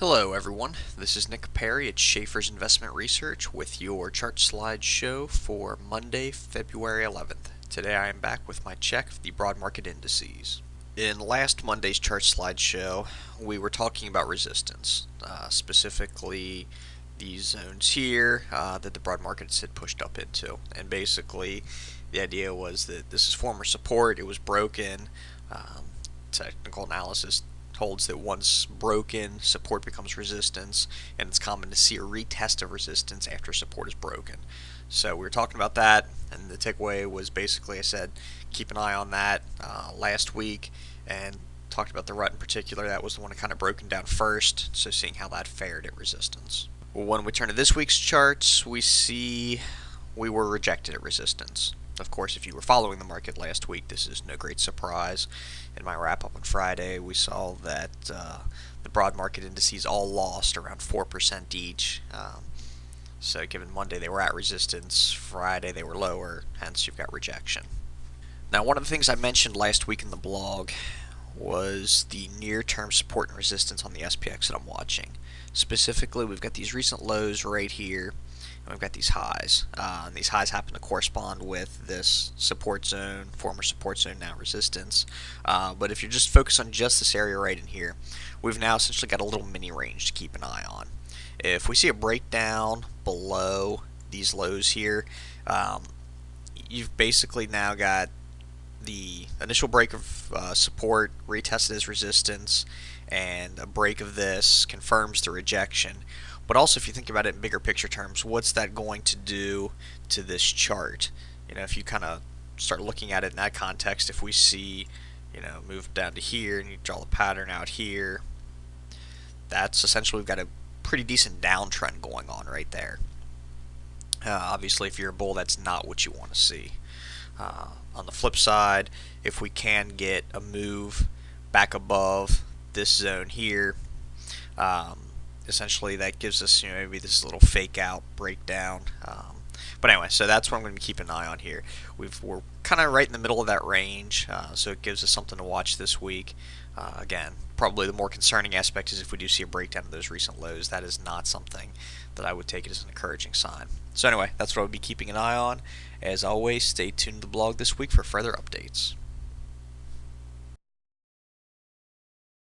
Hello everyone, this is Nick Perry at Schaefer's Investment Research with your chart slideshow for Monday, February 11th. Today I am back with my check of the broad market indices. In last Monday's chart slideshow, we were talking about resistance, specifically these zones here that the broad markets had pushed up into. And basically, the idea was that this is former support, it was broken. Technical analysis holds that once broken, support becomes resistance, and it's common to see a retest of resistance after support is broken. So we were talking about that, and the takeaway was basically I said keep an eye on that last week, and talked about the rut in particular. That was the one that kind of broken down first, so seeing how that fared at resistance. When we turn to this week's charts, we see we were rejected at resistance. Of course, if you were following the market last week, this is no great surprise. In my wrap-up on Friday, we saw that the broad market indices all lost around 4% each. So given Monday they were at resistance, Friday they were lower, hence you've got rejection. Now, one of the things I mentioned last week in the blog was the near-term support and resistance on the SPX that I'm watching. Specifically, we've got these recent lows right here, and we've got these highs. And these highs happen to correspond with this support zone, former support zone, now resistance. But if you're just focused on just this area right in here, we've now essentially got a little mini range to keep an eye on. If we see a breakdown below these lows here, you've basically now got the initial break of support retested as resistance, and a break of this confirms the rejection. But also, if you think about it in bigger picture terms, what's that going to do to this chart? You know, if you kind of start looking at it in that context, if we see, move down to here and you draw the pattern out here, that's essentially we've got a pretty decent downtrend going on right there. Obviously, if you're a bull, that's not what you want to see. On the flip side, if we can get a move back above this zone here, essentially that gives us maybe this little fake out breakdown. But anyway, so that's what I'm going to be keeping an eye on here. We're kind of right in the middle of that range, so it gives us something to watch this week. Again, probably the more concerning aspect is if we do see a breakdown of those recent lows. That is not something that I would take it as an encouraging sign. So anyway, that's what I would be keeping an eye on. As always, stay tuned to the blog this week for further updates.